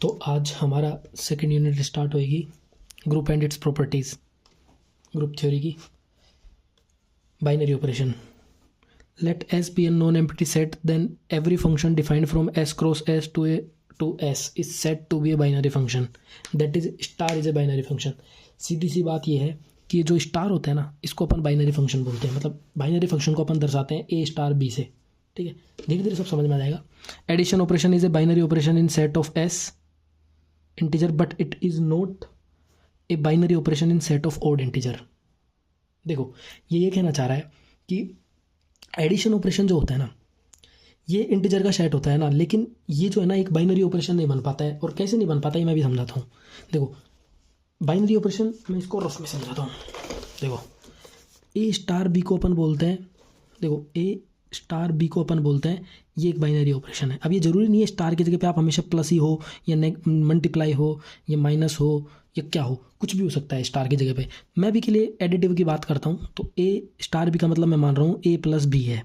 तो आज हमारा सेकेंड यूनिट स्टार्ट होएगी group and its properties, group theory की। Binary operation. Let S be an non empty set, then every function defined from S cross S to S is set to be a binary function, that is star is a binary function. सीधी सी बात यह है कि ये जो star होता है ना, इसको अपन बाइनरी फंक्शन बोलते हैं। मतलब बाइनरी फंक्शन को अपन दर्शाते हैं ए स्टार बी से। ठीक है, धीरे धीरे सब समझ में आ जाएगा। Addition operation is a binary operation in set of S integer, but it is not a binary operation in set of odd integer. देखो, ये कहना चाह रहा है कि एडिशन ऑपरेशन जो होता है ना, ये इंटीजर का सेट होता है ना, लेकिन ये जो है ना एक बाइनरी ऑपरेशन नहीं बन पाता है। और कैसे नहीं बन पाता है मैं भी समझाता हूँ। देखो, बाइनरी ऑपरेशन मैं इसको रफ में समझाता हूँ। देखो, ए स्टार बी को अपन बोलते हैं, देखो ए स्टार बी को अपन बोलते हैं, ये एक बाइनरी ऑपरेशन है। अब ये जरूरी नहीं है स्टार की जगह पे आप हमेशा प्लस ही हो या मल्टीप्लाई हो या माइनस हो या क्या हो, कुछ भी हो सकता है स्टार की जगह पे। मैं भी के लिए एडिटिव की बात करता हूँ, तो ए स्टार बी का मतलब मैं मान रहा हूँ ए प्लस बी है।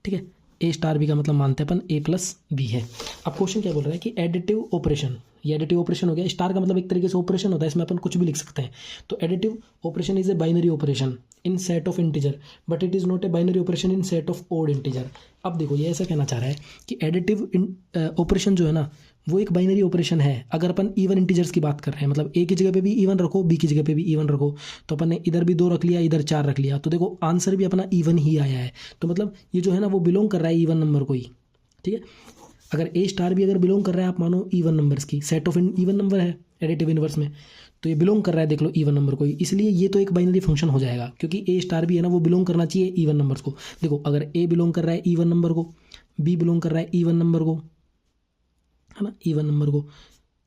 ठीक है, ए स्टार बी का मतलब मानते हैं अपन ए प्लस बी है। अब क्वेश्चन क्या बोल रहा है कि एडिटिव ऑपरेशन, ये एडिटिव ऑपरेशन हो गया। स्टार का मतलब एक तरीके से ऑपरेशन होता है, इसमें अपन कुछ भी लिख सकते हैं। तो additive operation is a binary operation in set of integer, but it is not a binary operation in set of odd integer. अब देखो, ये ऐसा कहना चाह रहा है कि एडिटिव ऑपरेशन जो है ना, वो एक बाइनरी ऑपरेशन है अगर अपन इवन इंटीजर्स की बात कर रहे हैं। मतलब ए की जगह पे भी इवन रखो, बी की जगह पे भी इवन रखो, तो अपन ने इधर भी 2 रख लिया, इधर 4 रख लिया, तो देखो आंसर भी अपना इवन ही आया है। तो मतलब ये जो है ना वो बिलोंग कर रहा है इवन नंबर को ही। ठीक है, अगर ए स्टार भी अगर बिलोंग कर रहा है, आप मानो इवन नंबर्स की सेट ऑफ इवन नंबर है एडिटिव इनवर्स में, तो ये बिलोंग कर रहा है, देख लो, इवन नंबर को ही। इसलिए ये तो एक बाइनरी फंक्शन हो जाएगा, क्योंकि ए स्टार भी है ना वो बिलोंग करना चाहिए इवन नंबर्स को। देखो, अगर ए बिलोंग कर रहा है इवन नंबर को, बी बिलोंग कर रहा है इवन नंबर को, है ना, इवन नंबर को,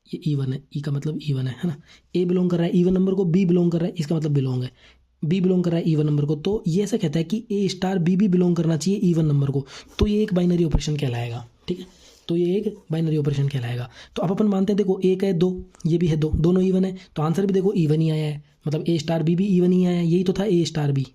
ये इवन है, ई का मतलब इवन है ना। ए बिलोंग कर रहा है इवन नंबर को, बी बिलोंग कर रहा है, इसका मतलब बिलोंग है, बी बिलोंग कर रहा है इवन नंबर को, तो ये ऐसा कहता है कि ए स्टार बी भी बिलोंग करना चाहिए इवन नंबर को, तो ये एक बाइनरी ऑपरेशन कहलाएगा। ठीक है, तो ये एक बाइनरी ऑपरेशन कहलाएगा। तो अब अपन मानते हैं, देखो एक है 2, ये भी है 2, दोनों इवन है, तो आंसर भी देखो इवन ही आया है। मतलब ए स्टार बी भी इवन ही आया है, यही तो था ए स्टार बी,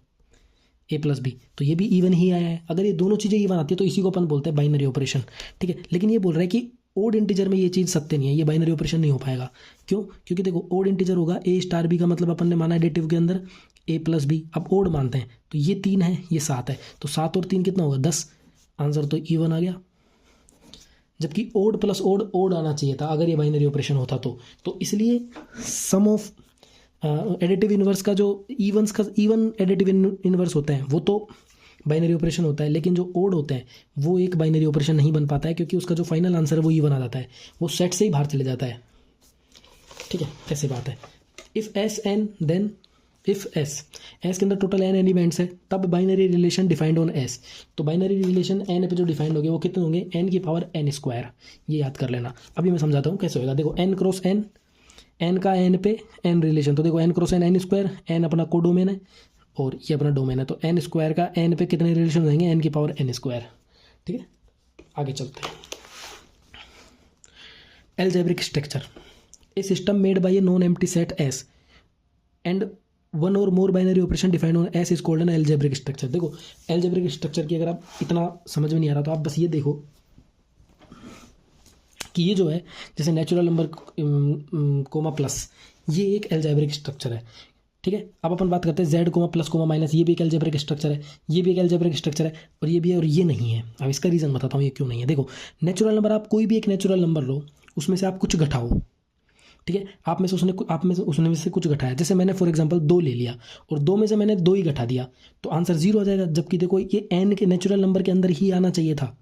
ए प्लस बी, तो ये भी इवन ही आया है। अगर ये दोनों चीज़ें इवन आती है तो इसी को अपन बोलते हैं बाइनरी ऑपरेशन। ठीक है, लेकिन ये बोल रहा है कि ओड इंटीजर में ये चीज़ सत्य नहीं है, ये बाइनरी ऑपरेशन नहीं हो पाएगा। क्यों? क्योंकि देखो, ओड इंटीजर होगा ए स्टार बी का मतलब अपन ने माना एडिटिव के अंदर ए प्लस बी। अब ओड मानते हैं तो ये 3 है, ये 7 है, तो 7 और 3 कितना होगा? 10। आंसर तो इवन आ गया। जबकि ओड प्लस ओड ओड आना चाहिए था अगर ये बाइनरी ऑपरेशन होता तो इसलिए सम ऑफ एडिटिव इनवर्स का जो इवन एडिटिव इनवर्स होता है वो तो बाइनरी ऑपरेशन होता है, लेकिन जो ओड होता है वो एक बाइनरी ऑपरेशन नहीं बन पाता है, क्योंकि उसका जो फाइनल आंसर है वो इवन आ जाता है, वो सेट से ही बाहर चले जाता है। ठीक है, ऐसी बात है। If S N then if S के अंदर टोटल एन एलिमेंट्स है, तब binary relation defined on S. तो बाइनरी रिलेशन एन पे जो डिफाइंड होंगे वो कितने होंगे? एन की पावर एन स्क्वायर। ये याद कर लेना। अभी मैं समझाता हूँ कैसे होगा। देखो, एन क्रॉस एन, एन का एन पे एन रिलेशन, तो देखो N cross N, N square, N अपना कोडोमेन है और ये अपना डोमेन है, तो एन स्क्वायर का एन पे कितने रिलेशन रहेंगे? एन की पावर एन स्क्वायर। ठीक है, आगे चलते हैं। Algebraic structure, a system made by a non empty set S and one और more binary operation defined on S is called an algebraic structure. देखो, एलजेब्रिक स्ट्रक्चर की अगर आप इतना समझ में नहीं आ रहा तो आप बस ये देखो कि ये जो है, जैसे नेचुरल नंबर कोमा प्लस, ये एक एलजेब्रिक स्ट्रक्चर है। ठीक है, अब अपन बात करते हैं Z comma plus comma minus, ये भी एक एलजेब्रिक स्ट्रक्चर है, ये भी एक एलजेब्रिक स्ट्रक्चर है, और ये भी है और ये नहीं है। अब इसका रीज़न बताता हूँ ये क्यों नहीं है। देखो, नेचुरल नंबर, आप कोई भी एक नेचुरल नंबर लो, उसमें से आप कुछ घटाओ। ठीक है, आप में से उसने कुछ घटाया, जैसे मैंने फॉर एग्जांपल 2 ले लिया और 2 में से मैंने 2 ही घटा दिया, तो आंसर 0 आ जाएगा। जबकि देखो, ये एन के नेचुरल नंबर के अंदर ही आना चाहिए था,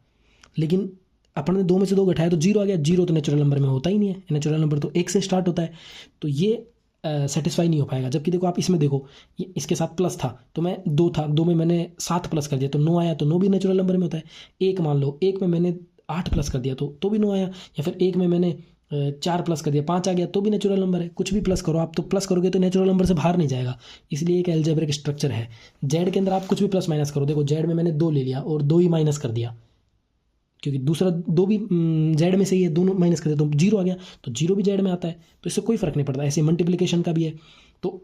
लेकिन अपन ने 2 में से 2 घटाया तो 0 आ गया। 0 तो नेचुरल नंबर में होता ही नहीं है, नेचुरल नंबर तो 1 से स्टार्ट होता है, तो ये सेटिस्फाई नहीं हो पाएगा। जबकि देखो, आप इसमें देखो, ये इसके साथ प्लस था तो मैं 2 था, 2 में मैंने 7 प्लस कर दिया तो 9 आया, तो 9 भी नेचुरल नंबर में होता है। 1 मान लो, 1 में मैंने 8 प्लस कर दिया तो भी 9 आया, या फिर 1 में मैंने 4 प्लस कर दिया 5 आ गया, तो भी नेचुरल नंबर है। कुछ भी प्लस करो आप, तो प्लस करोगे तो नेचुरल नंबर से बाहर नहीं जाएगा, इसलिए एक एलजेब्रिक स्ट्रक्चर है। जेड के अंदर आप कुछ भी प्लस माइनस करो, देखो जेड में मैंने 2 ले लिया और 2 ही माइनस कर दिया, क्योंकि दूसरा 2 भी जेड में से ही है, दोनों माइनस कर दिया तो 0 आ गया, तो 0 भी जेड में आता है, तो इससे कोई फर्क नहीं पड़ता। ऐसे मल्टीप्लिकेशन का भी है। तो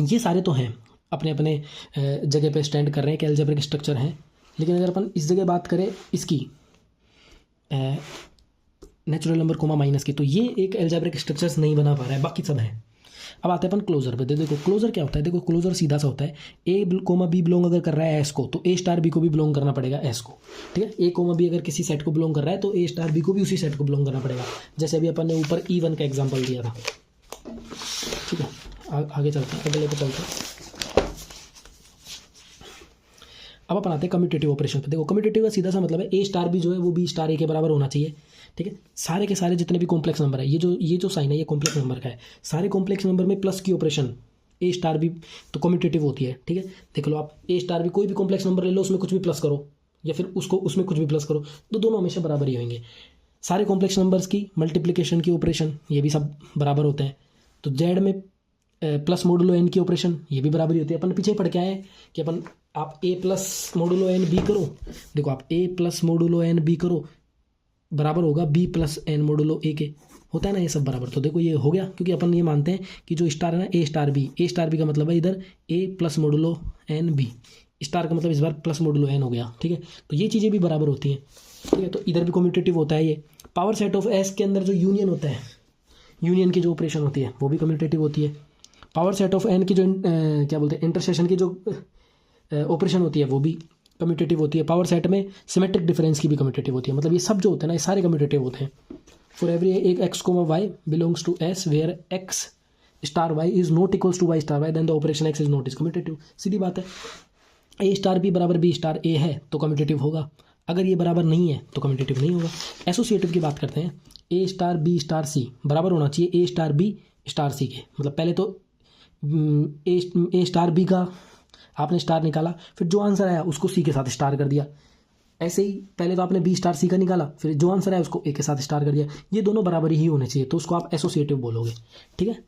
ये सारे तो हैं, अपने अपने जगह पे स्टैंड कर रहे हैं कि एलजेब्रिक स्ट्रक्चर हैं। लेकिन अगर अपन इस जगह बात करें इसकी नेचुरल नंबर कोमा माइनस की, तो ये एक एल्जेब्रिक स्ट्रक्चर्स नहीं बना पा रहा है, बाकी सब है। अब आते हैं अपन क्लोजर पे। देखो क्लोजर क्या होता है, देखो क्लोजर सीधा सा होता है, ए कोमा बी बिलोंग अगर कर रहा है एस को, तो ए स्टार बी को भी बिलोंग करना पड़ेगा एस को, ठीक है। ए कोमा बी अगर किसी सेट को बिलोंग कर रहा है तो ए स्टार बी को भी उसी सेट को बिलोंग करना पड़ेगा, जैसे अभी अपन ने ऊपर E1 का एग्जाम्पल दिया था, ठीक है। आगे चलते हैं, अगले पे चलते हैं। अब अपन आते हैं कम्यूटेटिव ऑपरेशन पे। देखो कम्यूटेटिव का सीधा सा मतलब है ए स्टार बी जो है वो बी स्टार ए के बराबर होना चाहिए, ठीक है। सारे के सारे जितने भी कॉम्प्लेक्स नंबर है, ये जो साइन है ये कॉम्प्लेक्स नंबर का है, सारे कॉम्प्लेक्स नंबर में प्लस की ऑपरेशन ए स्टार बी तो कम्यूटेटिव होती है, ठीक है। देख लो आप ए स्टार बी कोई भी कॉम्प्लेक्स नंबर ले लो, उसमें कुछ भी प्लस करो या फिर उसको उसमें कुछ भी प्लस करो, तो दोनों हमेशा बराबर ही होंगे। सारे कॉम्प्लेक्स नंबर्स की मल्टीप्लिकेशन की ऑपरेशन ये भी सब बराबर होते हैं। तो जेड में प्लस मोडुलो एन की ऑपरेशन ये भी बराबर ही होती है। अपन पीछे पढ़ के आए हैं कि अपन आप ए प्लस मोडुलो एन बी करो, देखो आप ए प्लस मोडुलो एन बी करो बराबर होगा बी प्लस एन मोडुलो ए के, होता है ना ये सब बराबर। तो देखो ये हो गया, क्योंकि अपन ये मानते हैं कि जो स्टार है ना ए स्टार बी का मतलब है इधर A plus modulo N B, star का मतलब इस बार प्लस मोडुलो एन हो गया, ठीक है। तो ये चीज़ें भी बराबर होती हैं, ठीक है। तो इधर भी कम्यूटेटिव होता है ये। पावर सेट ऑफ एस के अंदर जो यूनियन होता है, यूनियन की जो ऑपरेशन होती है वो भी कम्यूटेटिव होती है। पावर सेट ऑफ एन की जो क्या बोलते हैं इंटरसेक्शन की जो ऑपरेशन होती है वो भी कम्यूटेटिव होती है। पावर सेट में सिमेट्रिक डिफरेंस की भी कम्यूटेटिव होती है। मतलब ये सब जो होते हैं ना ये सारे कम्यूटेटिव होते हैं। फॉर एवरी एक X comma Y belongs to S where X star Y is not equals to Y star Y then the operation X is not is commutative. सीधी बात है, ए स्टार बी बराबर B star A है तो commutative होगा, अगर ये बराबर नहीं है तो कम्यूटेटिव नहीं होगा। एसोसिएटिव की बात करते हैं, ए स्टार बी स्टार सी बराबर होना चाहिए ए स्टार बी स्टार सी के। मतलब पहले तो ए स्टार बी का आपने स्टार निकाला, फिर जो आंसर आया उसको सी के साथ स्टार कर दिया। ऐसे ही पहले तो आपने बी स्टार सी का निकाला, फिर जो आंसर आया उसको ए के साथ स्टार कर दिया। ये दोनों बराबर ही होने चाहिए, तो उसको आप एसोसिएटिव बोलोगे, ठीक है।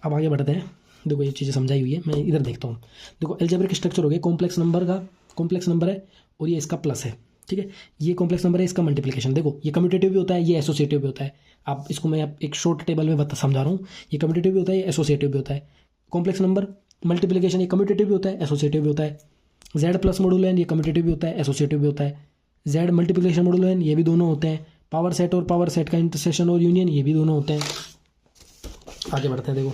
अब आगे बढ़ते हैं। देखो ये चीज़ें समझाई हुई है, मैं इधर देखता हूँ। देखो एल्जेब्रिक स्ट्रक्चर हो गया, कॉम्प्लेक्स नंबर है और ये इसका प्लस है, ठीक है। ये कॉम्प्लेक्स नंबर है, इसका मल्टीप्लिकेशन। देखो ये कम्यूटेटिव भी होता है, ये एसोसिएटिव भी होता है। आप इसको मैं एक शॉर्ट टेबल में समझा रहा हूँ। ये कम्यूटेटिव भी होता है, ये एसोसिएटिव भी होता है। कॉम्प्लेक्स नंबर मल्टीप्लिकेशन ये कम्यूटेटिव भी होता है, एसोसिएटिव भी होता है। जेड प्लस मोडुलो एन ये कम्यूटेटिव भी होता है, एसोसिएटिव भी होता है। जेड मल्टीप्लिकेशन मोडुलो एन ये भी दोनों होते हैं। पावर सेट और पावर सेट का इंटरसेक्शन और यूनियन ये भी दोनों होते हैं। आगे बढ़ते हैं। देखो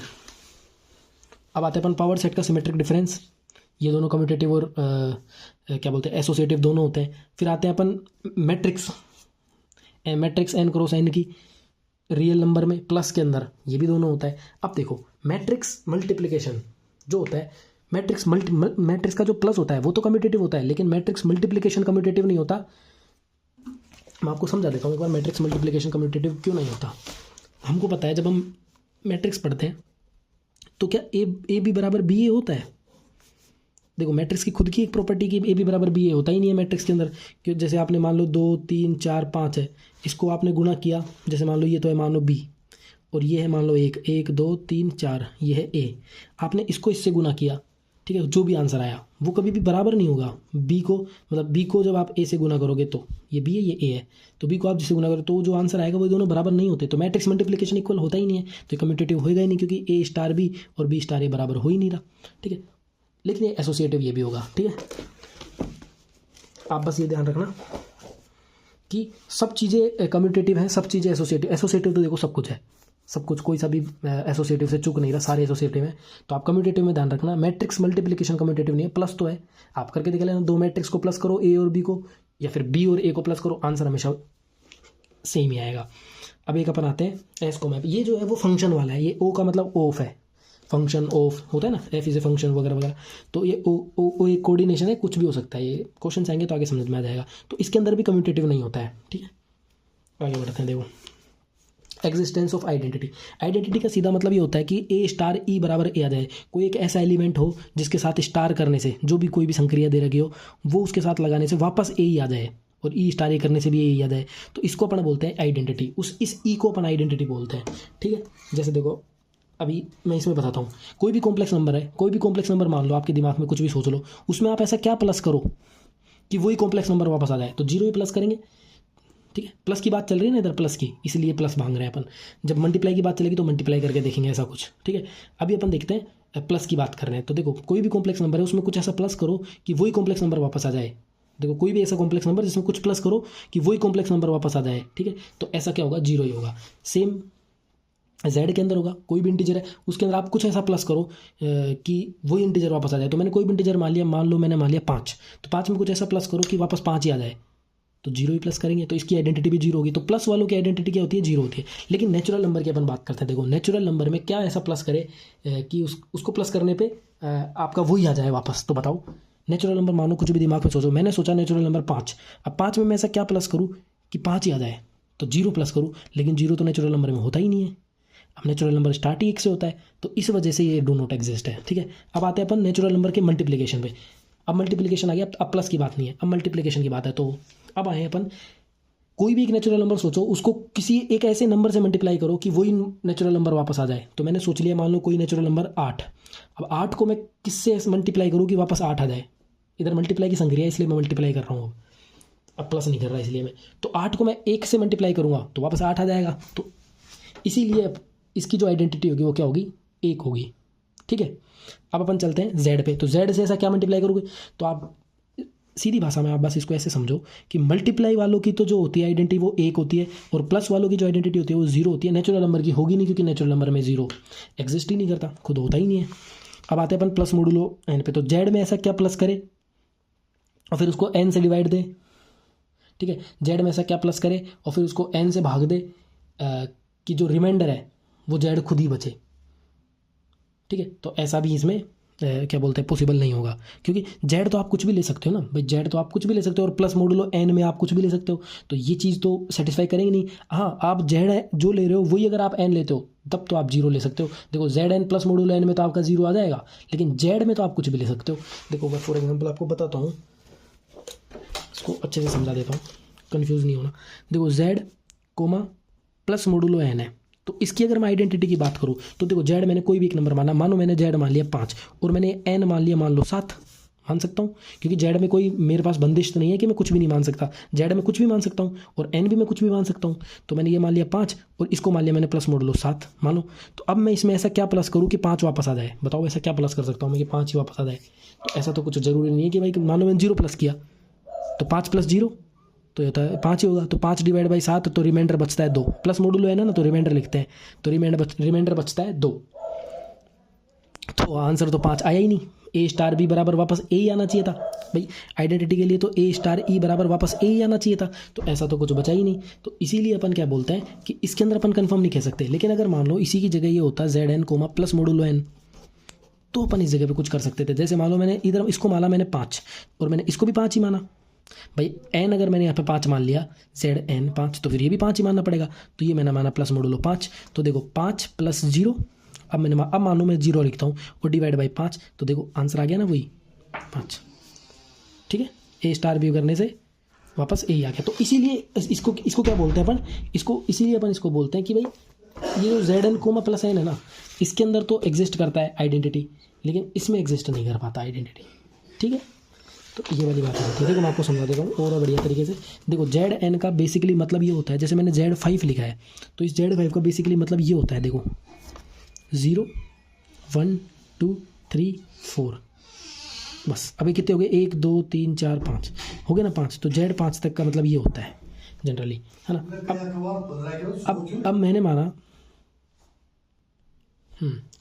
अब आते हैं अपन पावर सेट का सिमेट्रिक डिफरेंस, ये दोनों कम्यूटेटिव और क्या बोलते हैं एसोसिएटिव दोनों होते हैं। फिर आते हैं अपन मैट्रिक्स एन क्रॉस एन की रियल नंबर में प्लस के अंदर, ये भी दोनों होता है। अब देखो मैट्रिक्स मल्टीप्लिकेशन जो होता है, मैट्रिक्स का जो प्लस होता है वो तो कम्यूटेटिव होता है, लेकिन मैट्रिक्स मल्टीप्लिकेशन कम्यूटेटिव नहीं होता। मैं आपको समझा देता हूँ एक बार मैट्रिक्स मल्टीप्लिकेशन कम्यूटेटिव क्यों नहीं होता। हमको पता है जब हम मैट्रिक्स पढ़ते हैं तो क्या ए बी बराबर बी ए होता है। देखो मैट्रिक्स की खुद की एक प्रॉपर्टी की ए बी बराबर बी ए होता ही नहीं है मैट्रिक्स के अंदर। क्यों, जैसे आपने मान लो 2 3 4 5 है, इसको आपने गुणा किया, जैसे मान लो ये तो है मान लो बी और ये है मान लो 1 2 3 4, ये है ए। आपने इसको इससे गुणा किया, ठीक है, जो भी आंसर आया वो कभी भी बराबर नहीं होगा बी को। मतलब बी को जब आप ए से गुना करोगे तो ये बी है ये ए है, तो बी को आप जिससे गुना करोगे तो जो आंसर आएगा वो दोनों बराबर नहीं होते। तो मैट्रिक्स मल्टीप्लिकेशन इक्वल होता ही नहीं है, तो कम्यूटेटिव होएगा ही नहीं, क्योंकि ए स्टार बी और बी स्टार ए बराबर हो ही नहीं रहा, ठीक है। लेकिन ये एसोसिएटिव ये भी होगा, ठीक है। आप बस ये ध्यान रखना कि सब चीज़ें कम्यूटेटिव हैं, सब चीज़ें एसोसिएटिव। एसोसिएटिव तो देखो सब कुछ है, सब कुछ, कोई सा भी एसोसिएटिव से चूक नहीं रहा, सारे एसोसिएटिव हैं। तो आप कम्यूटेटिव में ध्यान रखना, मैट्रिक्स मल्टीप्लिकेशन कम्यूटेटिव नहीं है, प्लस तो है। आप करके देख लेना, 2 मैट्रिक्स को प्लस करो ए और बी को, या फिर बी और ए को प्लस करो, आंसर हमेशा सेम ही आएगा। अब एक अपन आते हैं एस को मैप, ये जो है वो फंक्शन वाला है, ये ओ का मतलब ऑफ है, फंक्शन ऑफ होता है ना, एफ इज ए फंक्शन वगैरह वगैरह। तो ये ओ एक कोऑर्डिनेशन है, कुछ भी हो सकता है, ये क्वेश्चन आएंगे तो आगे समझ में आ जाएगा। तो इसके अंदर भी कम्यूटेटिव नहीं होता है, ठीक है। आगे बढ़ते हैं। देखो एग्जिस्टेंस ऑफ आइडेंटिटी, आइडेंटिटी का सीधा मतलब ये होता है कि ए स्टार ई बराबर ए आ जाए। कोई एक ऐसा एलिमेंट हो जिसके साथ स्टार करने से जो भी कोई भी संक्रिया दे रखी हो वो उसके साथ लगाने से वापस ए ही आ जाए, और ई स्टार ए करने से भी ए ही आ जाए, तो इसको अपन बोलते हैं आइडेंटिटी। इस ई को अपन आइडेंटिटी बोलते हैं, ठीक है। जैसे देखो अभी मैं इसमें बताता हूँ, कोई भी कॉम्प्लेक्स नंबर है, कोई भी कॉम्प्लेक्स नंबर मान लो, आपके दिमाग में कुछ भी सोच लो, उसमें आप ऐसा क्या प्लस करो कि वही कॉम्प्लेक्स नंबर वापस आ जाए, तो 0 ही प्लस करेंगे, ठीक है। प्लस की बात चल रही है ना इधर, प्लस की, इसलिए प्लस भांग रहे हैं अपन। जब मल्टीप्लाई की बात चलेगी तो मल्टीप्लाई करके देखेंगे ऐसा कुछ, ठीक है। अभी अपन देखते हैं प्लस की बात कर रहे हैं, तो देखो कोई भी कॉम्प्लेक्स नंबर है उसमें कुछ ऐसा प्लस करो कि वही कॉम्प्लेक्स नंबर वापस आ जाए, देखो कोई भी ऐसा कॉम्प्लेक्स नंबर जिसमें कुछ प्लस करो कि वही कॉम्प्लेक्स नंबर वापस आ जाए, ठीक है, तो ऐसा क्या होगा, 0 ही होगा। सेम जेड के अंदर होगा, कोई भी इंटीजर है उसके अंदर आप कुछ ऐसा प्लस करो कि वही इंटीजर वापस आ जाए। तो मैंने कोई भी इंटीजर मान लिया, मान लो मैंने मान लिया 5, तो 5 में कुछ ऐसा प्लस करो कि वापस 5 ही आ जाए, तो 0 ही प्लस करेंगे, तो इसकी आइडेंटिटी भी 0 होगी। तो प्लस वालों की आइडेंटिटी क्या होती है, 0 होती है। लेकिन नेचुरल नंबर की अपन बात करते हैं। देखो नेचुरल नंबर में क्या ऐसा प्लस करे कि उसको प्लस करने पे आपका वही आ जाए वापस। तो बताओ नेचुरल नंबर, मानो कुछ भी दिमाग में सोचो, मैंने सोचा नेचुरल नंबर 5, अब 5 में मैं ऐसा क्या प्लस करूँ कि 5 ही आ जाए, तो 0 प्लस करूँ, लेकिन 0 तो नेचुरल नंबर में होता ही नहीं है। अब नेचुरल नंबर स्टार्ट ही 1 से होता है, तो इस वजह से ये डू नॉट एग्जिस्ट है, ठीक है। अब आते हैं अपन नेचुरल नंबर के मल्टीप्लिकेशन पे। अब मल्टीप्लिकेशन आ गया, अब प्लस की बात नहीं है, अब मल्टीप्लिकेशन की बात है। तो अब आए अपन, कोई भी एक नेचुरल नंबर सोचो, उसको किसी एक ऐसे नंबर से मल्टीप्लाई करो कि वही नेचुरल नंबर वापस आ जाए। तो मैंने सोच लिया, मान लो कोई नेचुरल नंबर 8, अब 8 को मैं किससे मल्टीप्लाई करूँ कि वापस 8 आ जाए। इधर मल्टीप्लाई की संक्रिया है इसलिए मैं मल्टीप्लाई कर रहा हूँ, अब प्लस नहीं कर रहा इसलिए मैं। तो 8 को मैं 1 से मल्टीप्लाई करूँगा तो वापस 8 आ जाएगा। तो इसीलिए इसकी जो आइडेंटिटी होगी वो क्या होगी, 1 होगी, ठीक है। अब अपन चलते हैं जेड पे। तो जेड से ऐसा क्या मल्टीप्लाई करोगे, तो आप सीधी भाषा में आप बस इसको ऐसे समझो कि मल्टीप्लाई वालों की तो जो होती है आइडेंटिटी वो 1 होती है, और प्लस वालों की जो आइडेंटिटी होती है वो 0 होती है। नेचुरल नंबर की होगी नहीं, क्योंकि नेचुरल नंबर में 0 एग्जिस्ट ही नहीं करता, खुद होता ही नहीं है। अब आते हैं अपन प्लस मोडुलो एन पे। तो जेड में ऐसा क्या प्लस करे और फिर उसको एन से डिवाइड दे, ठीक है। जेड में ऐसा क्या प्लस करे और फिर उसको एन से भाग दे कि जो रिमाइंडर है वो जेड खुद ही बचे, ठीक है। तो ऐसा भी इसमें क्या बोलते हैं, पॉसिबल नहीं होगा, क्योंकि जेड तो आप कुछ भी ले सकते हो ना भाई, जेड तो आप कुछ भी ले सकते हो, और प्लस मोडुलो एन में आप कुछ भी ले सकते हो, तो ये चीज़ तो सेटिस्फाई करेंगे नहीं। हाँ, आप जेड जो ले रहे हो वही अगर आप एन लेते हो तब तो आप 0 ले सकते हो। देखो Z N plus modulo N में तो आपका 0 आ जाएगा, लेकिन जेड में तो आप कुछ भी ले सकते हो। देखो मैं फॉर एग्जाम्पल आपको बताता हूँ, इसको अच्छे से समझा देता हूँ, कन्फ्यूज़ नहीं होना। देखो Z comma plus modulo N है, तो इसकी अगर मैं आइडेंटिटी की बात करूँ तो देखो जेड मैंने कोई भी एक नंबर माना, मानो मैंने जेड मान लिया 5 और मैंने एन मान लिया मान लो 7, मान सकता हूँ, क्योंकि जेड में कोई मेरे पास बंदिश तो नहीं है कि मैं कुछ भी नहीं मान सकता। जेड में कुछ भी मान सकता हूँ और एन भी मैं कुछ भी मान सकता हूँ। तो मैंने ये मान लिया 5 और इसको मान लिया मैंने प्लस मोडुलो 7 मानो। तो अब मैं इसमें ऐसा क्या प्लस करूँ कि 5 वापस आ जाए, बताओ ऐसा क्या प्लस कर सकता हूँ मैं कि 5 ही वापस आ जाए। तो ऐसा तो कुछ ज़रूरी नहीं है कि भाई मानो मैंने 0 प्लस किया तो 5 + 0 तो ये होता है 5 ही होगा। तो 5 डिवाइड बाई 7, तो रिमाइंडर बचता है 2, प्लस मोडुलो है ना, तो रिमाइंडर लिखते हैं, तो रिमाइंडर बचता है 2। तो आंसर तो 5 आया ही नहीं। ए स्टार बी बराबर वापस ए ही आना चाहिए था भाई, आइडेंटिटी के लिए तो ए स्टार ई बराबर वापस ए ही आना चाहिए था, तो ऐसा तो कुछ बचा ही नहीं। तो इसीलिए अपन क्या बोलते हैं कि इसके अंदर अपन कंफर्म नहीं कह सकते। लेकिन अगर मान लो इसी की जगह ये होता Z N comma plus modulo N, तो अपन इस जगह पे कुछ कर सकते थे। जैसे मान लो मैंने इधर इसको माना मैंने 5 और मैंने इसको भी 5 ही माना भाई, एन अगर मैंने यहाँ पे 5 मान लिया, जेड एन 5, तो फिर ये भी 5 ही मानना पड़ेगा। तो ये मैंने माना प्लस मोडुलो 5, तो देखो 5 + 0, अब मानो मैं 0 लिखता हूँ और डिवाइड बाई 5, तो देखो आंसर आ गया ना वही 5, ठीक है। ए स्टार बी करने से वापस ए ही आ गया। तो इसीलिए इसको क्या बोलते हैं अपन, इसीलिए अपन इसको बोलते हैं कि भाई ये जो Z N comma plus N है ना, इसके अंदर तो एग्जिस्ट करता है आइडेंटिटी, लेकिन इसमें एग्जिस्ट नहीं कर पाता आइडेंटिटी, ठीक है। तो ये वाली बात है। देखो मैं आपको समझा देता हूँ और बढ़िया तरीके से। देखो जेड एन का बेसिकली मतलब ये होता है, जैसे मैंने जेड 5 लिखा है, तो इस जेड 5 का बेसिकली मतलब ये होता है, देखो 0 1 2 3 4, बस अभी कितने हो गए, 1 2 3 4 5 हो गए ना, 5। तो जेड 5 तक का मतलब ये होता है जनरली, है ना। अब मैंने माना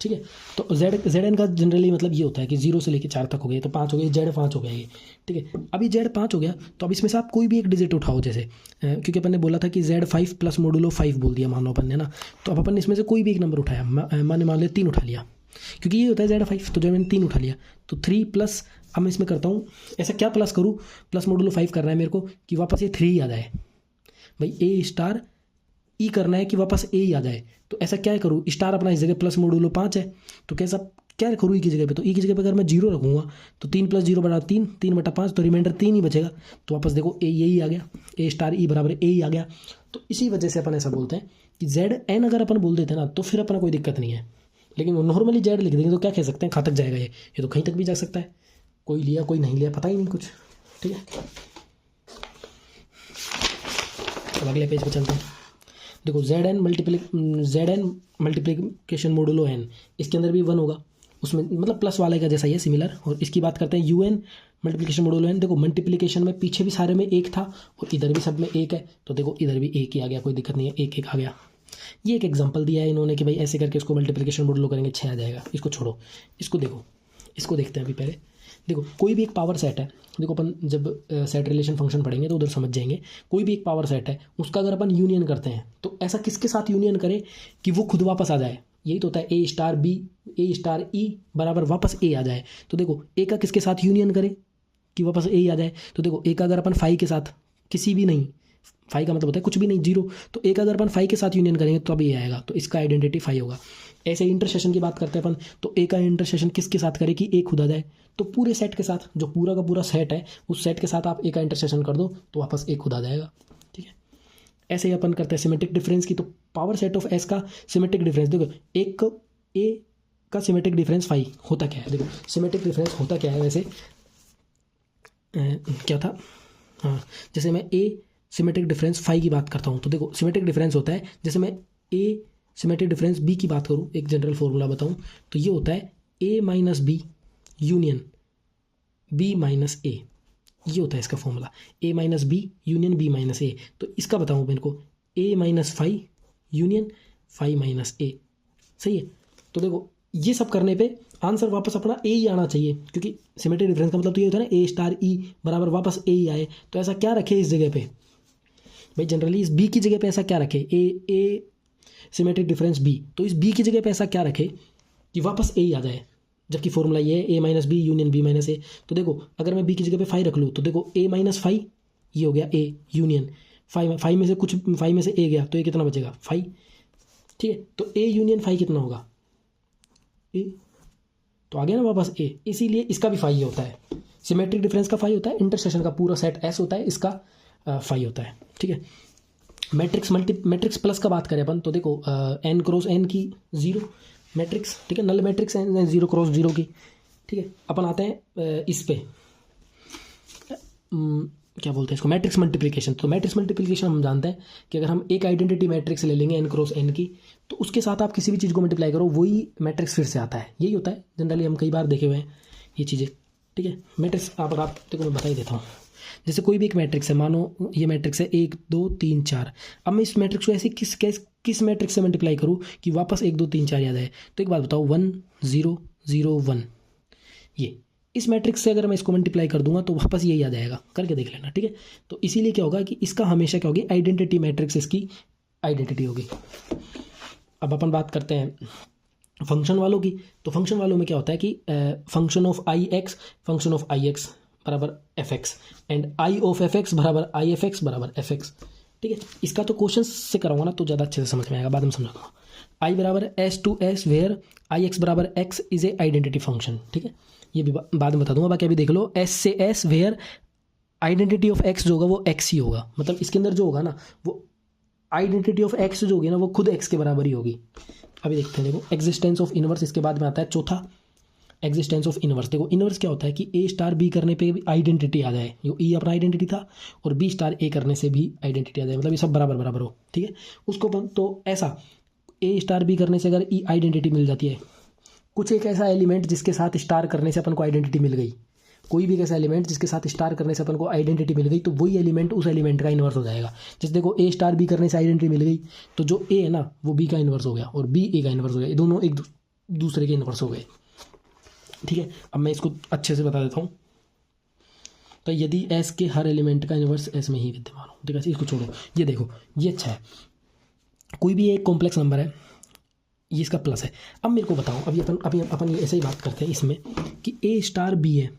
ठीक है। तो जेड एन का जनरली मतलब ये होता है कि 0 से लेकर 4 तक हो गए, तो 5 हो गए, जेड 5 हो गया ये, ठीक है। अभी जेड 5 हो गया, तो अब इसमें से आप कोई भी एक डिजिट उठाओ, जैसे क्योंकि अपन ने बोला था कि जेड 5 प्लस मोडुलो 5 बोल दिया मानो अपन ने ना, तो अब अपन ने इसमें से कोई भी एक नंबर उठाया, मैंने मान लिया 3 उठा लिया, क्योंकि ये होता है जेड 5, तो जब मैंने 3 उठा लिया तो 3 प्लस, अब मैं इसमें करता हूँ ऐसा क्या प्लस करूँ, प्लस मोडुलो 5 करना है मेरे को कि वापस ये 3 आ जाए भाई, ए स्टार ई करना है कि वापस ए ही आ जाए। तो ऐसा क्या करूँ, स्टार अपना इस जगह प्लस मोडुलो 5 है, तो कैसा क्या करूँ ई की जगह पे, तो ई की जगह पे अगर मैं 0 रखूँगा तो 3 + 0 = 3, 3/5, तो रिमाइंडर 3 ही बचेगा। तो वापस देखो ए यही आ गया, ए स्टार ई बराबर ए ही आ गया। तो इसी वजह से अपन ऐसा बोलते हैं कि जेड एन अगर अपन बोल देते हैं ना तो फिर अपना कोई दिक्कत नहीं है, लेकिन नॉर्मली जेड लिख देंगे तो क्या कह सकते हैं, कहाँ तक जाएगा ये तो कहीं तक भी जा सकता है, कोई लिया कोई नहीं लिया पता ही नहीं कुछ, ठीक है। अब अगले पेज पे चलते हैं। देखो Z N multiplication modulo N, इसके अंदर भी 1 होगा, उसमें मतलब प्लस वाले का जैसा ही है सिमिलर। और इसकी बात करते हैं U N multiplication modulo N, देखो मल्टीप्लिकेशन में पीछे भी सारे में एक था और इधर भी सब में एक है, तो देखो इधर भी एक ही आ गया, कोई दिक्कत नहीं है, एक एक आ गया। ये एक एग्जांपल दिया है इन्होंने कि भाई ऐसे करके इसको मल्टीप्लिकेशन मॉडुलो करेंगे 6 आ जाएगा। इसको छोड़ो, इसको देखो, इसको देखते हैं अभी पहले। देखो कोई भी एक पावर सेट है, देखो अपन जब सेट रिलेशन फंक्शन पढ़ेंगे तो उधर समझ जाएंगे। कोई भी एक पावर सेट है, उसका अगर अपन यूनियन करते हैं तो ऐसा किसके साथ यूनियन करें कि वो खुद वापस आ जाए। यही तो होता है A star B, A star ई बराबर वापस ए आ जाए। तो देखो ए का किसके साथ यूनियन करें कि वापस ए आ जाए। तो देखो ए का अगर अपन फाई के साथ, किसी भी नहीं, फाई का मतलब होता है कुछ भी नहीं, जीरो, तो ए का अगर अपन फाई के साथ यूनियन करेंगे तो अभी ए आएगा, तो इसका आइडेंटिटी फाई होगा। ऐसे इंटरसेशन की बात करते हैं अपन, तो ए का इंटरसेशन किसके साथ करें कि ए खुद आ जाए। तो पूरे सेट के साथ, जो पूरा का पूरा सेट है उस सेट के साथ आप ए का इंटरसेशन कर दो तो वापस ए खुद आ जाएगा। ठीक है, ऐसे ही अपन करते हैं सिमेट्रिक डिफरेंस की। तो पावर सेट ऑफ एस का सिमेट्रिक डिफरेंस, देखो एक ए का सिमेट्रिक डिफरेंस फाई होता क्या है। देखो सिमेट्रिक डिफरेंस होता क्या है वैसे, क्या था, हाँ, जैसे मैं ए सिमेट्रिक डिफरेंस फाई की बात करता हूँ तो देखो सिमेट्रिक डिफरेंस होता है, जैसे मैं ए सिमेट्रिक डिफरेंस बी की बात करूँ, एक जनरल फॉर्मूला बताऊँ तो ये होता है A minus B union B minus A, ये होता है इसका formula, A minus B union B minus A. तो इसका बताऊँ मेरे को, A minus phi union phi minus A, सही है। तो देखो ये सब करने पे आंसर वापस अपना ए ही आना चाहिए, क्योंकि सिमेट्रिक डिफरेंस का मतलब तो ये होता है ना ए स्टार ई बराबर वापस ए ही आए। तो ऐसा क्या रखे इस जगह पे भाई, जनरली इस बी की जगह पे ऐसा क्या रखे, ए सिमेट्रिक डिफरेंस बी, तो इस बी की जगह पे ऐसा क्या रखे कि वापस ए ही आ जाए, जबकि फॉर्मूला ये है A minus B union B minus A. तो देखो अगर मैं बी की जगह पे फाई रख लूँ तो देखो ए माइनस फाई, ये हो गया ए यूनियन फाई, फाई में से कुछ, फाई में से ए गया तो ये कितना बचेगा फाई। ठीक है, तो ए यूनियन फाई कितना होगा ए, तो आ गया ना वापस ए, इसीलिए इसका भी फाई होता है। सिमेट्रिक डिफरेंस का फाई होता है, इंटरसेक्शन का पूरा सेट एस होता है, इसका फाई होता है। ठीक है, मैट्रिक्स प्लस का बात करें अपन तो देखो एन क्रॉस एन की जीरो मैट्रिक्स, ठीक है, नल मैट्रिक्स है जीरो क्रॉस जीरो की। ठीक है, अपन आते हैं इस पे क्या बोलते हैं इसको, मैट्रिक्स मल्टीप्लिकेशन। तो मैट्रिक्स मल्टीप्लिकेशन हम जानते हैं कि अगर हम एक आइडेंटिटी मैट्रिक्स ले लेंगे एन क्रॉस एन की, तो उसके साथ आप किसी भी चीज़ को मल्टीप्लाई करो वही मैट्रिक्स फिर से आता है। यही होता है जनरली, हम कई बार देखे हुए हैं ये चीज़ें। ठीक है, मैट्रिक्स आप देखो मैं बता ही देता हूँ। जैसे कोई भी एक मैट्रिक्स है, मानो ये मैट्रिक्स है 1 2 3 4, अब मैं इस मैट्रिक्स को ऐसे किस मैट्रिक्स से मल्टीप्लाई करूँ कि वापस 1 2 3 4 याद आए। तो एक बात बताओ, 1 0 0 1, ये इस मैट्रिक्स से अगर मैं इसको मल्टीप्लाई कर दूंगा तो वापस यही आ जाएगा, करके देख लेना। ठीक है, तो इसीलिए क्या होगा कि इसका हमेशा क्या होगी, आइडेंटिटी मैट्रिक्स इसकी आइडेंटिटी होगी। अब अपन बात करते हैं फंक्शन वालों की। तो फंक्शन वालों में क्या होता है कि फंक्शन ऑफ आई एक्स बराबर F x and I of F x बराबर आई एफ एक्स बराबर एफ एक्स। ठीक है, इसका तो क्वेश्चन से कराऊंगा ना तो ज़्यादा अच्छे से समझ में आएगा, बाद में समझाऊंगा। आई बराबर S to S where I X बराबर X is a identity function. ठीक है, ये भी बाद में बता दूंगा, बाकी अभी देख लो। एस से S where identity of X जो होगा वो एक्स ही होगा, मतलब इसके अंदर जो होगा ना वो आइडेंटिटी ऑफ एक्स जो होगी ना वो खुद एक्स के बराबर ही होगी। अभी देखते हैं, देखो एग्जिस्टेंस ऑफ इनवर्स, इसके बाद में आता है चौथा एग्जिस्टेंस ऑफ इनवर्स। देखो इनवर्स क्या होता है कि ए स्टार बी करने पे भी आइडेंटिटी आ जाए, जो ई अपना आइडेंटिटी था, और बी स्टार ए करने से भी आइडेंटिटी आ जाए, मतलब ये सब बराबर बराबर हो। ठीक है, उसको तो ऐसा ए स्टार बी करने से अगर ई आइडेंटिटी मिल जाती है, कुछ एक ऐसा एलिमेंट जिसके साथ स्टार करने से अपन को आइडेंटिटी मिल गई, कोई भी ऐसा एलिमेंट जिसके साथ स्टार करने से अपन को आइडेंटिटी मिल गई, तो वही एलिमेंट उस एलिमेंट का इन्वर्स हो जाएगा। जैसे देखो ए स्टार बी करने से आइडेंटिटी मिल गई, तो जो ए है ना वो बी का इन्वर्स हो गया और बी ए का इन्वर्स हो गया, ये दोनों एक दूसरे के इन्वर्स हो गए। ठीक है, अब मैं इसको अच्छे से बता देता हूँ। तो यदि एस के हर एलिमेंट का इन्वर्स एस में ही विद्यमान हो, ठीक है, इसको छोड़ो, ये देखो ये अच्छा है, कोई भी एक कॉम्प्लेक्स नंबर है, ये इसका प्लस है। अब मेरे को बताओ, अभी अपन ये ऐसे ही बात करते हैं इसमें कि ए स्टार बी है,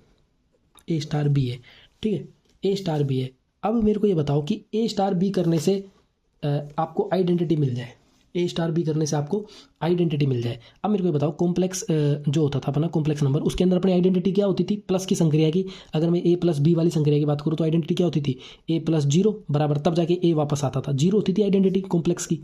ए स्टार बी है, ठीक है, ए स्टार बी है। अब मेरे को ये बताओ कि ए स्टार बी करने से आपको आइडेंटिटी मिल जाए, ए स्टार बी करने से आपको आइडेंटिटी मिल जाए। अब मेरे को ये बताओ, कॉम्प्लेक्स जो होता था अपना कॉम्प्लेक्स नंबर, उसके अंदर अपनी आइडेंटिटी क्या होती थी, प्लस की संक्रिया की। अगर मैं ए प्लस बी वाली संक्रिया की बात करूँ तो आइडेंटिटी क्या होती थी, ए प्लस जीरो बराबर, तब जाके ए वापस आता था, जीरो होती थी आइडेंटिटी कॉम्प्लेक्स की।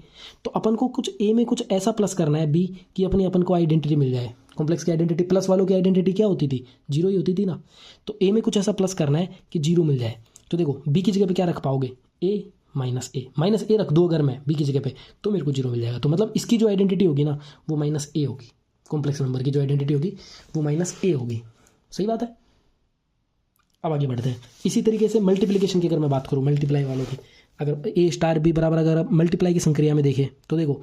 तो अपन को कुछ ए में कुछ ऐसा प्लस करना है बी कि अपन को आइडेंटिटी मिल जाए। कॉम्प्लेक्स की आइडेंटिटी, प्लस वालों की आइडेंटिटी क्या होती थी, जीरो ही होती थी ना। तो ए में कुछ ऐसा प्लस करना है कि जीरो मिल जाए। तो देखो बी की जगह पे क्या रख पाओगे, ए माइनस ए रख दो अगर मैं बी की जगह पे, तो मेरे को जीरो मिल जाएगा। तो मतलब इसकी जो आइडेंटिटी होगी ना वो माइनस ए होगी, कॉम्प्लेक्स नंबर की जो आइडेंटिटी होगी वो माइनस ए होगी। सही बात है। अब आगे बढ़ते हैं। इसी तरीके से मल्टीप्लिकेशन की अगर मैं बात करूँ, मल्टीप्लाई वालों की, अगर ए स्टार बी बराबर अगर आप मल्टीप्लाई की संक्रिया में देखें तो देखो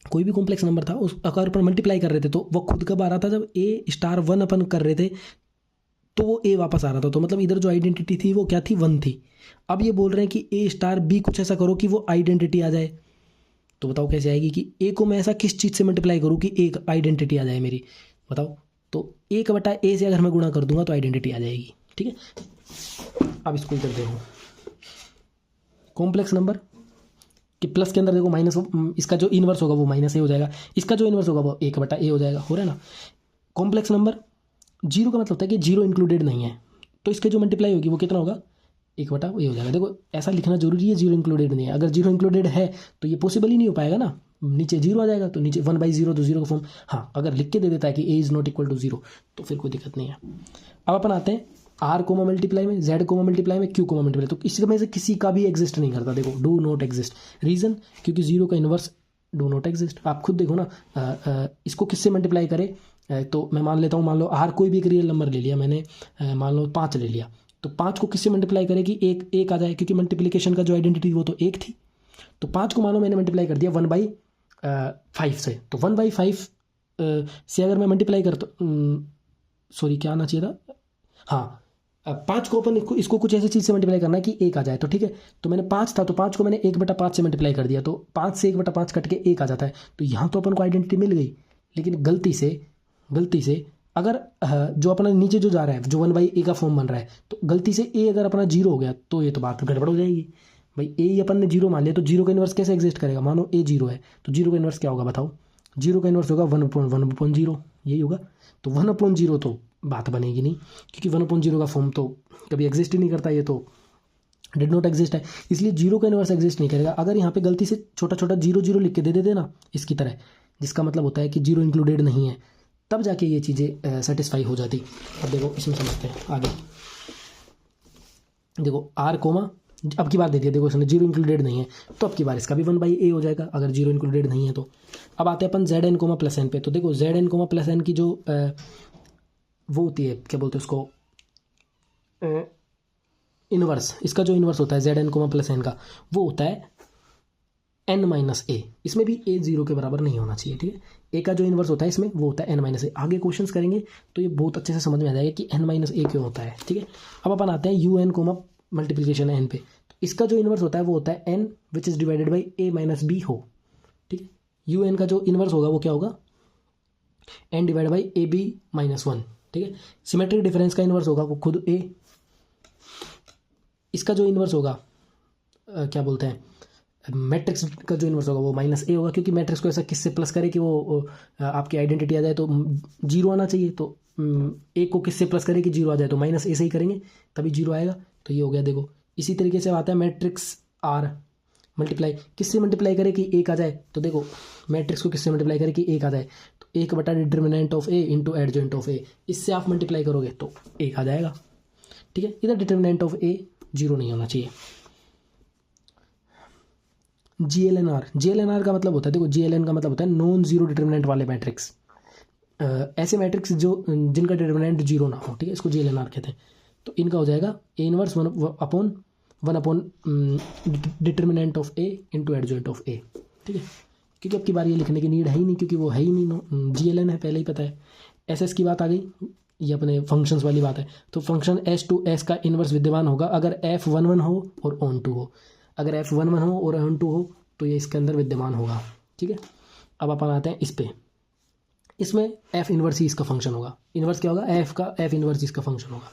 कोई भी कॉम्प्लेक्स नंबर था उस अगर पर मल्टीप्लाई कर रहे थे तो वो खुद कब आ रहा था, जब ए स्टार वन अपन कर रहे थे तो वो ए वापस आ रहा था। तो मतलब इधर जो आइडेंटिटी थी वो क्या थी, वन थी। अब ये बोल रहे हैं कि ए स्टार बी कुछ ऐसा करो कि वो आइडेंटिटी आ जाए। तो बताओ कैसे आएगी कि ए को मैं ऐसा किस चीज़ से मल्टीप्लाई करूँ कि एक आइडेंटिटी आ जाए मेरी, बताओ। तो एक बटा ए से अगर मैं गुणा कर दूंगा तो आइडेंटिटी आ जाएगी, ठीक है। अब इसको कर देखो, कॉम्प्लेक्स नंबर कि प्लस के अंदर देखो माइनस, इसका जो इनवर्स होगा वो माइनस ए हो जाएगा, इसका जो इनवर्स होगा वो एक बटा ए हो जाएगा, हो रहा है ना। कॉम्प्लेक्स नंबर जीरो का मतलब होता है कि जीरो इंक्लूडेड नहीं है, तो इसके जो मल्टीप्लाई होगी वो कितना होगा, एक बटा ए हो जाएगा। देखो ऐसा लिखना जरूरी है, जीरो इंक्लूडेड नहीं है। अगर जीरो इंक्लूडेड है तो ये पॉसिबल ही नहीं हो पाएगा ना, नीचे जीरो आ जाएगा, तो नीचे वन बाई जीरो, तो जीरो का फॉर्म। हाँ, अगर लिख के दे देता है कि A is not equal to zero तो फिर कोई दिक्कत नहीं है। अब अपन आते हैं आर कोमा मल्टीप्लाई में, जेड कोमा मल्टीप्लाई में, क्यू कोमा मल्टीप्लाई। तो इसमें से किसी का भी एग्जिस्ट नहीं करता, देखो डू नॉट एग्जिस्ट। रीज़न, क्योंकि जीरो का इन्वर्स डू नॉट एग्जिस्ट। आप खुद देखो ना, इसको किससे मल्टीप्लाई करे, तो मैं मान लेता हूँ, मान लो आर कोई भी एक रियल नंबर ले लिया मैंने, मान लो 5 ले लिया, तो 5 को किससे मल्टीप्लाई करे कि एक आ जाए, क्योंकि मल्टीप्लिकेशन का जो आइडेंटिटी वो तो एक थी। तो 5 को मानो मैंने मल्टीप्लाई कर दिया 1/5 से, तो 1/5 से अगर मैं मल्टीप्लाई करता, सॉरी क्या आना चाहिए था, हाँ 5 को अपन इसको कुछ ऐसी चीज़ से मल्टीप्लाई करना है कि एक आ जाए, तो ठीक है। तो मैंने 5 था तो 5 को मैंने 1/5 से मल्टीप्लाई कर दिया, तो 5 से 1/5 कट के 1 आ जाता है। तो यहाँ तो अपन को आइडेंटिटी मिल गई, लेकिन गलती से अगर जो अपना नीचे जो जा रहा है, जो 1/a का फॉर्म बन रहा है, तो गलती से ए अगर अपना जीरो हो गया तो ये तो बात गड़बड़ हो जाएगी भाई। ए अपन ने जीरो मान लिया तो जीरो का इन्वर्स कैसे एग्जिस्ट करेगा, मानो ए जीरो है तो जीरो का इन्वर्स क्या होगा बताओ, जीरो का इन्वर्स होगा 1/1/0, यही होगा। तो 1/0 तो बात बनेगी नहीं, क्योंकि 1/0 का फॉर्म तो कभी एग्जिस्ट ही नहीं करता, ये तो डिड नॉट एग्जिस्ट है, इसलिए जीरो का इन्वर्स एग्जिस्ट नहीं करेगा। अगर यहाँ पे गलती से छोटा छोटा 0 लिख के दे देते ना इसकी तरह, जिसका मतलब होता है कि जीरो इंक्लूडेड नहीं है, तब जाके ये चीज़ें सेटिस्फाई हो जाती। अब देखो इसमें समझते हैं आगे। देखो आर कोमा, अब की बार दे दिया, देखो इसने जीरो इंक्लूडेड नहीं है, तो अब की बार इसका भी 1/a हो जाएगा अगर जीरो इंक्लूडेड नहीं है तो। अब आते हैं अपन Z N comma plus N पे। तो देखो Z N comma plus N की जो वो होती है, क्या बोलते हैं उसको, इनवर्स, इसका जो इनवर्स होता है Z N comma plus N का, वो होता है n-a। इसमें भी a जीरो के बराबर नहीं होना चाहिए, ठीक है। a का जो इन्वर्स होता है इसमें वो होता है n-a। आगे क्वेश्चंस करेंगे तो ये बहुत अच्छे से समझ में आ जाएगा कि n-a क्यों होता है, ठीक है। अब अपन आते हैं U N comma multiplication N पे। तो इसका जो इन्वर्स होता है वो होता है n which is divided by a-b हो, ठीक है। यू एन का जो इन्वर्स होगा वो क्या होगा, n डिवाइड बाई ab-1, ठीक है। सिमेट्रिक डिफरेंस का इन्वर्स होगा वो खुद a। इसका जो इन्वर्स होगा क्या बोलते हैं, मैट्रिक्स का जो इन्वर्स होगा वो -a होगा, क्योंकि मैट्रिक्स को ऐसा किससे प्लस करे कि वो आपकी आइडेंटिटी आ जाए, तो जीरो आना चाहिए। तो a को किससे प्लस करे कि जीरो आ जाए, तो -a से ही करेंगे तभी जीरो आएगा। तो ये हो गया। देखो इसी तरीके से आता है मैट्रिक्स आर मल्टीप्लाई, किससे मल्टीप्लाई करे कि एक आ जाए, तो देखो मैट्रिक्स को किससे मल्टीप्लाई करे कि एक आ जाए, तो 1 बटा determinant of a into एडजेंट of a, इससे आप मल्टीप्लाई करोगे तो एक आ जाएगा, ठीक है। इधर डिटर्मिनेंट ऑफ a जीरो नहीं होना चाहिए। GLNR का मतलब होता है, देखो GLN का मतलब होता है नॉन जीरो डिटर्मिनेंट वाले मैट्रिक्स, ऐसे मैट्रिक्स जो जिनका डिटर्मिनेंट जीरो ना हो, ठीक है, इसको GLNR कहते हैं। तो इनका हो जाएगा a inverse 1 upon determinant of a into एडजेंट of a, ठीक है। क्योंकि अब की बार ये लिखने की नीड है ही नहीं, क्योंकि वो है ही नहीं, GLN है पहले ही पता है। SS की बात आ गई, ये अपने फंक्शंस वाली बात है। तो फंक्शन S टू S का इनवर्स विद्यमान होगा अगर F11 हो और ऑन2 हो। अगर F11 हो और ऑन2 हो तो ये इसके अंदर विद्यमान होगा, ठीक है। अब अपन आते हैं इस पे, इसमें F इनवर्स ही इसका फंक्शन होगा। इनवर्स क्या होगा, F इनवर्स इसका फंक्शन होगा,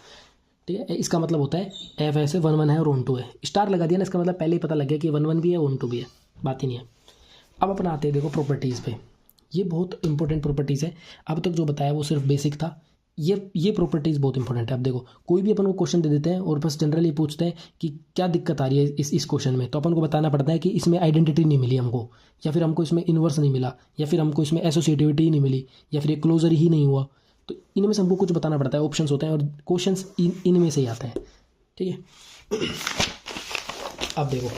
ठीक है। इसका मतलब होता है F ऐसे 1 है और ऑन2 है, स्टार लगा दिया ना, इसका मतलब पहले ही पता लग गया कि 1 भी है ऑन2 भी है, बात ही नहीं है। अब अपन आते हैं देखो प्रॉपर्टीज़ पे, ये बहुत इंपॉर्टेंट प्रॉपर्टीज़ है। अब तक जो बताया वो सिर्फ बेसिक था, ये प्रॉपर्टीज़ बहुत इंपॉर्टेंट है। अब देखो कोई भी अपन को क्वेश्चन दे देते हैं और बस जनरली पूछते हैं कि क्या दिक्कत आ रही है इस क्वेश्चन में, तो अपन को बताना पड़ता है कि इसमें आइडेंटिटी नहीं मिली हमको, या फिर हमको इसमें इन्वर्स नहीं मिला, या फिर हमको इसमें एसोसिएटिविटी नहीं मिली, या फिर ये क्लोजर ही नहीं हुआ। तो इनमें से हमको कुछ बताना पड़ता है, ऑप्शंस होते हैं और क्वेश्चंस इनमें से ही आते हैं, ठीक है। अब देखो,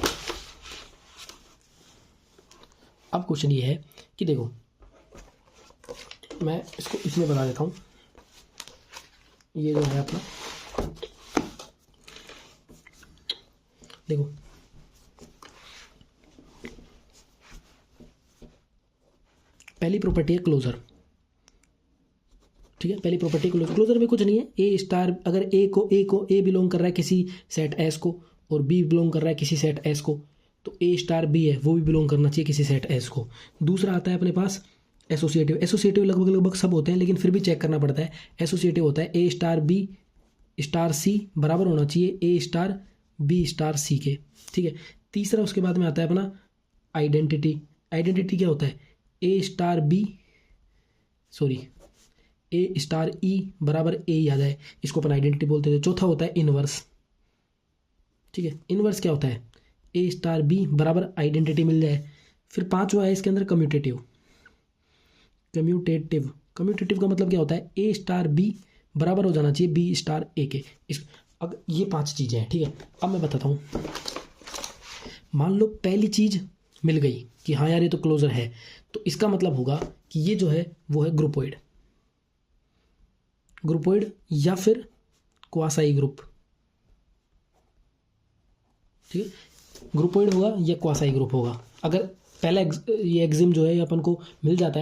अब क्वेश्चन ये है कि देखो मैं इसको इसमें बता देता हूँ, ये जो है अपना देखो पहली प्रॉपर्टी है क्लोजर, ठीक है। पहली प्रॉपर्टी क्लोजर में कुछ नहीं है, ए स्टार अगर ए बिलोंग कर रहा है किसी सेट एस को और बी बिलोंग कर रहा है किसी सेट एस को, तो ए स्टार बी है वो भी बिलोंग करना चाहिए किसी सेट एस को। दूसरा आता है अपने पास एसोसिएटिव। एसोसिएटिव लगभग सब होते हैं लेकिन फिर भी चेक करना पड़ता है। एसोसिएटिव होता है A star B star c बराबर होना चाहिए ए स्टार बी स्टार सी के, ठीक है। तीसरा उसके बाद में आता है अपना आइडेंटिटी। आइडेंटिटी क्या होता है, A star B A star ई बराबर ए याद है, इसको अपन आइडेंटिटी बोलते थे। चौथा होता है इनवर्स, ठीक है। इनवर्स क्या होता है, ए स्टार बी बराबर आइडेंटिटी मिल जाए। फिर पांचवा है इसके अंदर कम्यूटेटिव। कम्यूटेटिव का मतलब क्या होता है, ए स्टार बी बराबर हो जाना चाहिए बी स्टार ए के। अब ये 5 चीज़ें हैं, ठीक है। अब मैं बताता हूँ, मान लो पहली चीज़ मिल गई कि हाँ यार ये तो क्लोजर है, तो इसका मतलब होगा कि ये जो है वो है ग्रुपोइड या फिर क्वासाई ग्रुप, ठीक है। ग्रुपोइड होगा या क्वासाई ग्रुप होगा। अगर पहला ये एक्सिम जो है अपन को मिल जाता है